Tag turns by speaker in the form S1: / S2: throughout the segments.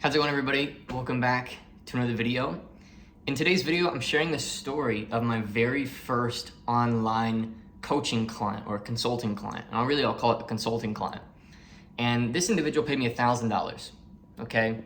S1: How's it going, everybody? Welcome back to another video. In today's video, I'm sharing the story of my very first online coaching client or consulting client. And I'll call it a consulting client. And this individual paid me $1,000, okay?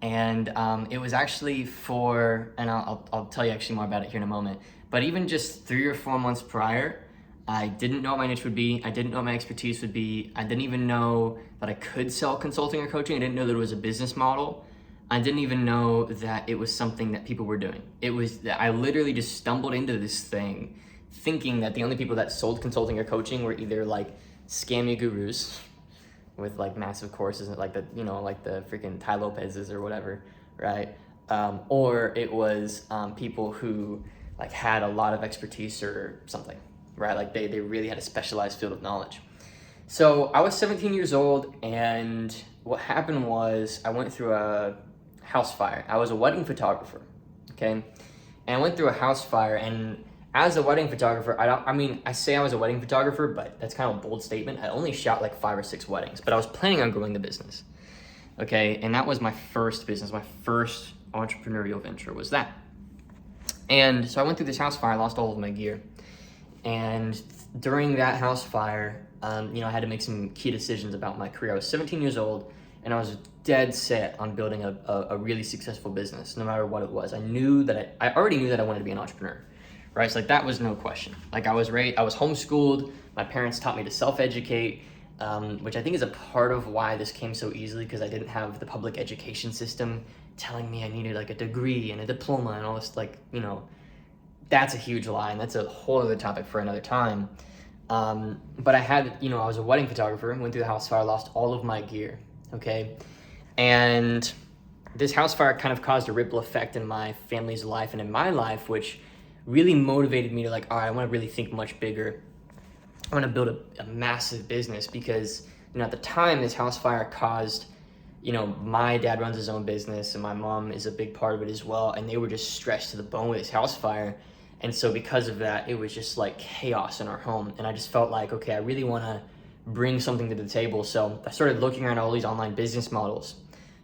S1: And it was actually for, and I'll tell you actually more about it here in a moment, but even just 3 or 4 months prior, I didn't know what my niche would be. I didn't know what my expertise would be. I didn't even know that I could sell consulting or coaching. I didn't know that it was a business model. I didn't even know that it was something that people were doing. I literally just stumbled into this thing thinking that the only people that sold consulting or coaching were either like scammy gurus with like massive courses like the freaking Tai Lopez's or whatever, right? Or it was people who like had a lot of expertise or something, right? Like they really had a specialized field of knowledge. So I was 17 years old, and what happened was I went through a house fire. I was a wedding photographer, okay? And I went through a house fire, and as a wedding photographer, I say I was a wedding photographer, but that's kind of a bold statement. I only shot like 5 or 6 weddings, but I was planning on growing the business, okay? And that was my first business, my first entrepreneurial venture was that. And so I went through this house fire, I lost all of my gear. And during that house fire, I had to make some key decisions about my career. I was 17 years old, and I was dead set on building a really successful business, no matter what it was. I already knew that I wanted to be an entrepreneur, right? So like that was no question. Like I was homeschooled. My parents taught me to self-educate, which I think is a part of why this came so easily, because I didn't have the public education system telling me I needed like a degree and a diploma and all this, that's a huge lie, and that's a whole other topic for another time. But I was a wedding photographer, went through the house fire, lost all of my gear, okay? And this house fire kind of caused a ripple effect in my family's life and in my life, which really motivated me to all right, I want to really think much bigger. I want to build a massive business because, at the time, this house fire caused, my dad runs his own business and my mom is a big part of it as well. And they were just stressed to the bone with this house fire. And so because of that, it was just like chaos in our home. And I just felt like, okay, I really want to bring something to the table. So I started looking around all these online business models.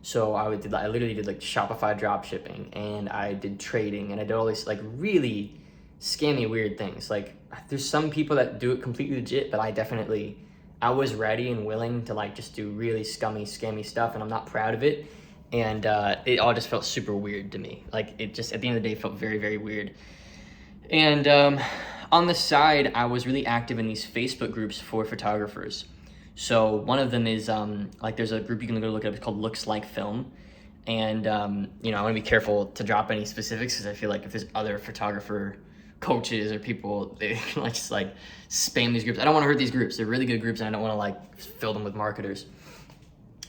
S1: So I literally did like Shopify drop shipping, and I did trading, and I did all these like really scammy, weird things. Like there's some people that do it completely legit, but I was ready and willing to like just do really scammy stuff, and I'm not proud of it. And it all just felt super weird to me. Like it just, at the end of the day, felt very, very weird. And on the side, I was really active in these Facebook groups for photographers. So one of them is there's a group you can go look at. It's called Looks Like Film. And I want to be careful to drop any specifics, because I feel like if there's other photographer coaches or people, they just spam these groups. I don't want to hurt these groups. They're really good groups, and I don't want to fill them with marketers.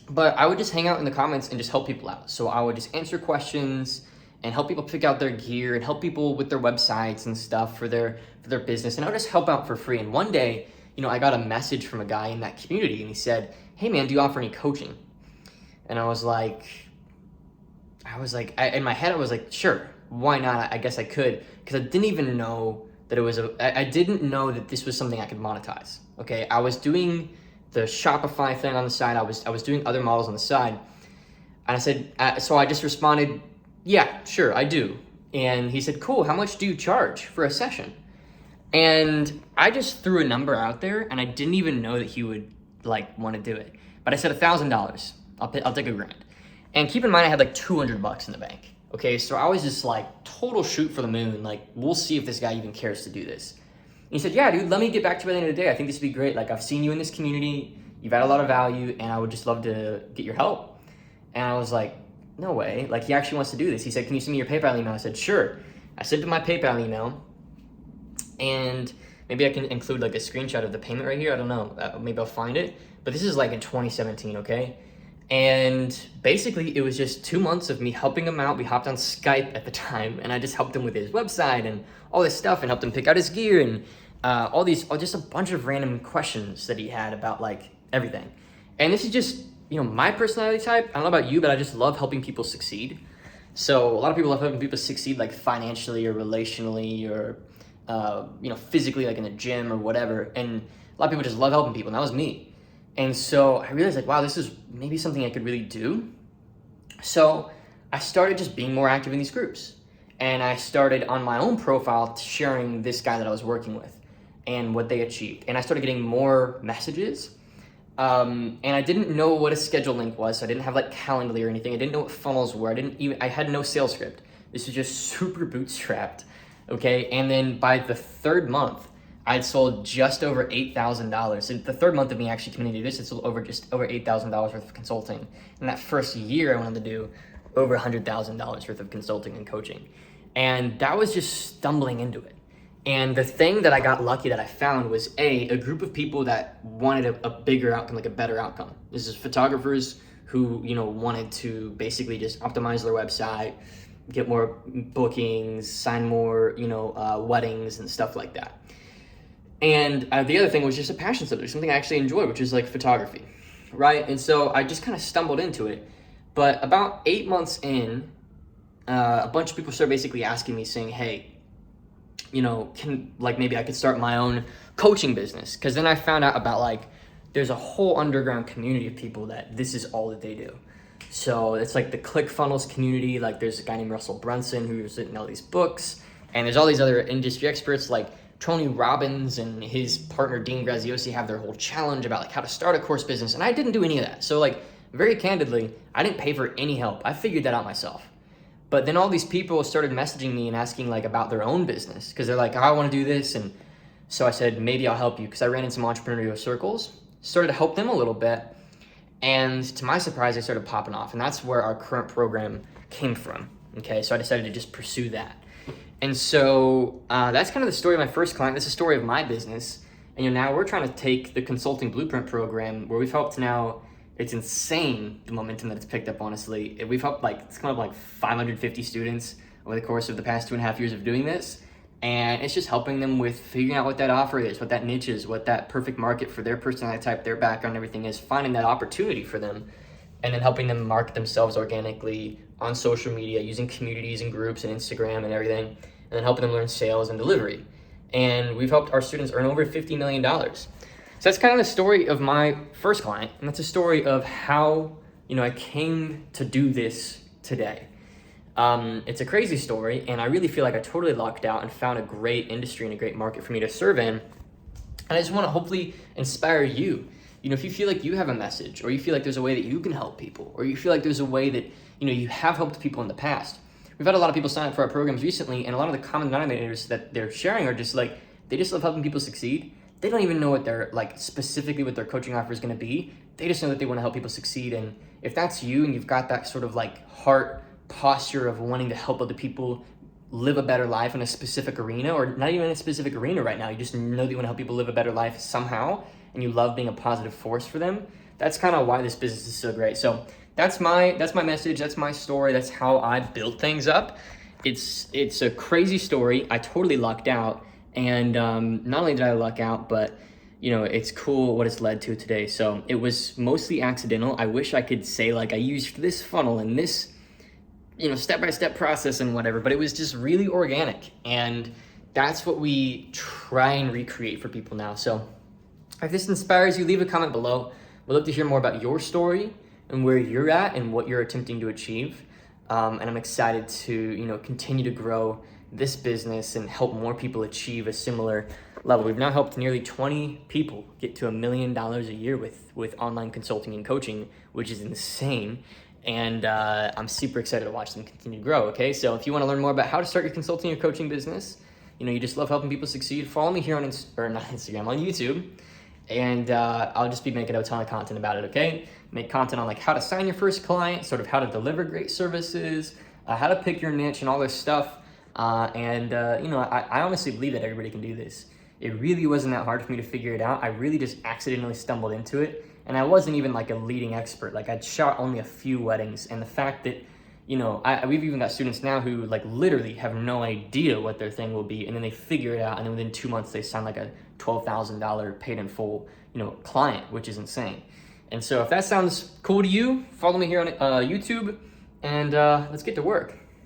S1: But I would just hang out in the comments and just help people out. So I would just answer questions and help people pick out their gear and help people with their websites and stuff for their business. And I would just help out for free. And one day, I got a message from a guy in that community, and he said, "Hey man, do you offer any coaching?" And I was like, in my head, I was like, sure, why not? I guess I could, because I didn't even know that I didn't know that this was something I could monetize. Okay, I was doing the Shopify thing on the side. I was doing other models on the side, and I said, so I just responded, yeah, sure, I do. And he said, cool, how much do you charge for a session? And I just threw a number out there, and I didn't even know that he would want to do it. But I said $1,000. I'll take $1,000. And keep in mind, I had $200 in the bank. Okay, so I was just total shoot for the moon. We'll see if this guy even cares to do this. And he said, yeah, dude, let me get back to you by the end of the day. I think this would be great. I've seen you in this community. You've had a lot of value, and I would just love to get your help. And I was like, no way. He actually wants to do this. He said, can you send me your PayPal email? I said, sure. I sent him my PayPal email, and maybe I can include a screenshot of the payment right here. I don't know. Maybe I'll find it. But this is in 2017, okay? And basically, it was just 2 months of me helping him out. We hopped on Skype at the time, and I just helped him with his website and all this stuff, and helped him pick out his gear and just a bunch of random questions that he had about everything. And this is just, my personality type. I don't know about you, but I just love helping people succeed. So a lot of people love helping people succeed financially or relationally or physically, in the gym or whatever. And a lot of people just love helping people, and that was me. And so I realized wow, this is maybe something I could really do. So I started just being more active in these groups. And I started on my own profile sharing this guy that I was working with and what they achieved. And I started getting more messages. And I didn't know what a schedule link was. So I didn't have like Calendly or anything. I didn't know what funnels were. I had no sales script. This was just super bootstrapped. Okay. And then by the third month, I'd sold just over $8,000. And the third month of me actually committing to this, it's just over $8,000 worth of consulting. And that first year I wanted to do over $100,000 worth of consulting and coaching. And that was just stumbling into it. And the thing that I got lucky that I found was a group of people that wanted a bigger outcome, like a better outcome. This is photographers who, wanted to basically just optimize their website, get more bookings, sign more, weddings and stuff like that. And the other thing was just a passion subject, something I actually enjoy, which is like photography, right? And so I just kind of stumbled into it. But about 8 months in, a bunch of people started basically asking me, saying, hey, maybe I could start my own coaching business. Because then I found out about there's a whole underground community of people that this is all that they do. So it's like the ClickFunnels community. Like there's a guy named Russell Brunson who's written all these books. And there's all these other industry experts like Tony Robbins and his partner Dean Graziosi have their whole challenge about how to start a course business. And I didn't do any of that. So very candidly, I didn't pay for any help. I figured that out myself. But then all these people started messaging me and asking about their own business because they're like, I want to do this. And so I said, maybe I'll help you because I ran in some entrepreneurial circles, started to help them a little bit. And to my surprise, they started popping off. And that's where our current program came from. Okay, so I decided to just pursue that. And so that's kind of the story of my first client. That's the story of my business. And now we're trying to take the Consulting Blueprint program where we've helped now. It's insane the momentum that it's picked up, honestly. We've helped it's come up 550 students over the course of the past 2.5 years of doing this. And it's just helping them with figuring out what that offer is, what that niche is, what that perfect market for their personality type, their background, everything is, finding that opportunity for them, and then helping them market themselves organically on social media using communities and groups and Instagram and everything, and then helping them learn sales and delivery. And we've helped our students earn over $50 million. So that's kind of the story of my first client, and that's a story of how, I came to do this today. It's a crazy story, and I really feel like I totally lucked out and found a great industry and a great market for me to serve in. And I just want to hopefully inspire you. If you feel like you have a message, or you feel like there's a way that you can help people, or you feel like there's a way that, you have helped people in the past. We've had a lot of people sign up for our programs recently, and a lot of the common denominators that they're sharing are just they just love helping people succeed. They don't even know what their specifically what their coaching offer is going to be. They just know that they want to help people succeed. And if that's you and you've got that sort of heart posture of wanting to help other people live a better life in a specific arena, or not even in a specific arena right now, you just know that you want to help people live a better life somehow, and you love being a positive force for them, that's kind of why this business is so great. So that's my message, that's my story, that's how I built things up. It's a crazy story. I totally lucked out. And not only did I luck out, but it's cool what it's led to today. So it was mostly accidental. I wish I could say I used this funnel and this, step-by-step process and whatever, but it was just really organic. And that's what we try and recreate for people now. So if this inspires you, leave a comment below. We'd love to hear more about your story and where you're at and what you're attempting to achieve. And I'm excited to, continue to grow this business and help more people achieve a similar level. We've now helped nearly 20 people get to $1 million a year with online consulting and coaching, which is insane. And I'm super excited to watch them continue to grow. Okay, so if you want to learn more about how to start your consulting or coaching business, you just love helping people succeed, follow me here on Instagram, on YouTube. And I'll just be making a ton of content about it, okay? Make content on how to sign your first client, sort of how to deliver great services, how to pick your niche and all this stuff. I honestly believe that everybody can do this. It really wasn't that hard for me to figure it out. I really just accidentally stumbled into it. And I wasn't even a leading expert. I'd shot only a few weddings. And the fact that, we've even got students now who literally have no idea what their thing will be. And then they figure it out. And then within 2 months, they sign a $12,000 paid in full, client, which is insane. And so if that sounds cool to you, follow me here on YouTube and let's get to work.